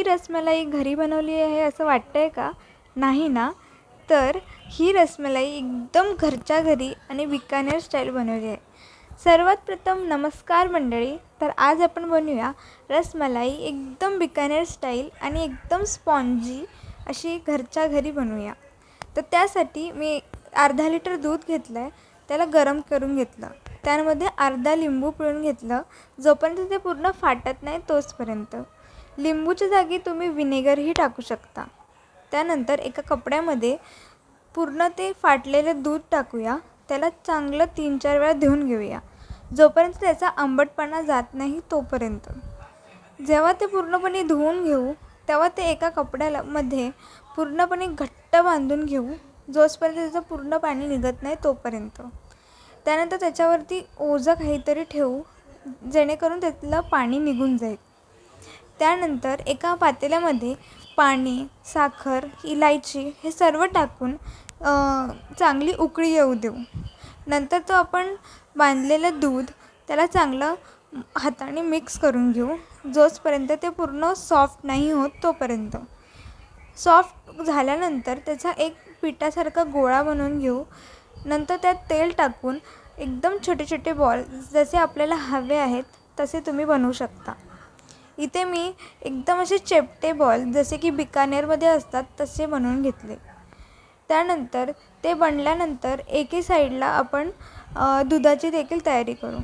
ही रसमलाई घरी बनवली आहे असं वाटतंय का? नाही ना? तर ही रसमलाई एकदम घरच्या घरी आणि बिकानेर स्टाईल बनवली आहे. सर्वात प्रथम नमस्कार मंडळी. तर आज आपण बनवूया रसमलाई एकदम बिकानेर स्टाईल आणि एकदम स्पॉन्जी अशी घरच्या घरी बनवूया. तर त्यासाठी मी अर्धा लिटर दूध घेतलं आहे, त्याला गरम करून घेतलं. त्यामध्ये अर्धा लिंबू पिळून घेतलं, जोपर्यंत ते पूर्ण फाटत नाही तोचपर्यंत. लिंबूच्या जागी तुम्ही विनेगरही टाकू शकता. त्यानंतर एका कपड्यामध्ये पूर्ण ते फाटलेले दूध टाकूया. त्याला चांगलं 3-4 वेळा धुवून घेऊया, जोपर्यंत त्याचा आंबटपणा जात नाही तोपर्यंत. जेव्हा ते पूर्णपणे धुवून घेऊ तेव्हा ते एका कपड्यामध्ये पूर्णपणे घट्ट बांधून घेऊ, जोपर्यंत त्याचं पूर्ण पाणी निघत नाही तोपर्यंत. त्यानंतर त्याच्यावरती ओझं काहीतरी ठेवू, जेणेकरून त्यातलं पाणी निघून जाईल. त्यानंतर एका पातेल्यामध्ये पाणी, साखर, इलायची हे सर्व टाकून चांगली उकळी येऊ देऊ. नंतर तो आपण बांधलेलं दूध त्याला चांगलं हाताने मिक्स करून घेऊ, जोपर्यंत ते पूर्ण सॉफ्ट नाही होत तोपर्यंत. सॉफ्ट झाल्यानंतर त्याचा एक पिठासारखा गोळा बनवून घेऊ. नंतर त्यात तेल टाकून एकदम छोटे छोटे बॉल जसे आपल्याला हवे आहेत तसे तुम्ही बनवू शकता. इथे मी एकदम असे चेपटे बॉल जसे की बिकानेरमध्ये असतात तसे बनवून घेतले. त्यानंतर ते बनल्यानंतर एके साईडला आपण दुधाची देखील तयारी करू,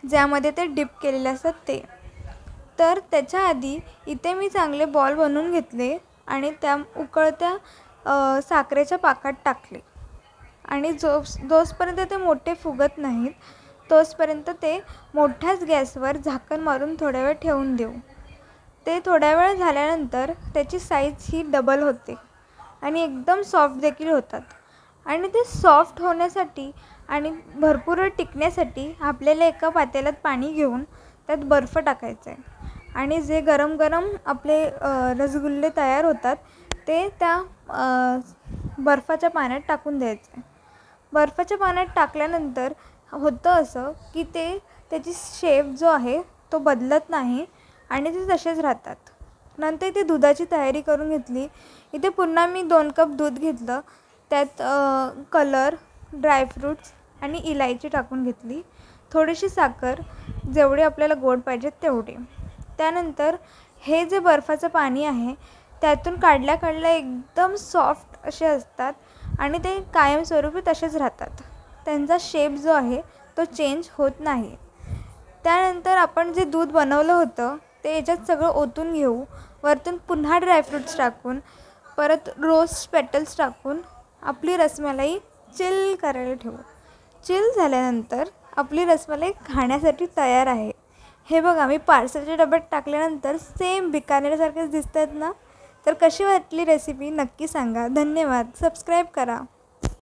ज्यामध्ये ते डिप केलेले असतात ते. तर त्याच्या आधी इथे मी चांगले बॉल बनवून घेतले आणि त्या उकळत्या साखरेच्या पाकात टाकले आणि जोपर्यंत ते मोठे फुगत नाहीत तोपर्यंत ते मोठ्याच गॅसवर झाकण मारून थोड्या वेळ ठेवून देऊ. ते थोड्या वेळ झाल्यानंतर त्याची साईज ही डबल होते आणि एकदम सॉफ्ट देखील होतात. आणि ते सॉफ्ट होण्यासाठी आणि भरपूर वेळ टिकण्यासाठी आपल्याला एका पातेल्यात पाणी घेऊन त्यात बर्फ टाकायचा आहे आणि जे गरम गरम आपले रसगुल्ले तयार होतात ते त्या बर्फाच्या पाण्यात टाकून द्यायचं आहे. बर्फाच्या पाण्यात टाकल्यानंतर होतं असं की त्याची शेप जो आहे तो बदलत नाही आणि ते तसेच राहतात. नंतर इथे दुधाची तयारी करून घेतली. इथे पुन्हा मी 2 कप दूध घेतलं, त्यात कलर, ड्रायफ्रूट्स आणि इलायची टाकून घेतली, थोडीशी साखर, जेवढी आपल्याला गोड पाहिजे तेवढी. त्यानंतर हे जे बर्फाचं पाणी आहे त्यातून काढल्या एकदम सॉफ्ट असे असतात आणि ते कायमस्वरूपी तसेच राहतात. त्यांचा शेप जो आहे तो चेंज होत नाही. त्यानंतर आपण जे दूध बनवलं होतं ते याच्यात सगळं ओतून घेऊ. वरतून पुन्हा ड्रायफ्रूट्स टाकून परत रोज पेटल्स टाकून आपली रसमलाई चिल करायला ठेवू. चिल झाल्यानंतर आपली रसमलाई खाण्यासाठी तयार आहे. हे बघा, मी पार्सलच्या डब्यात टाकल्यानंतर सेम बिकानेरसारखेच दिसत आहेत ना? तर कशी वाटली रेसिपी नक्की सांगा. धन्यवाद. सबस्क्राईब करा.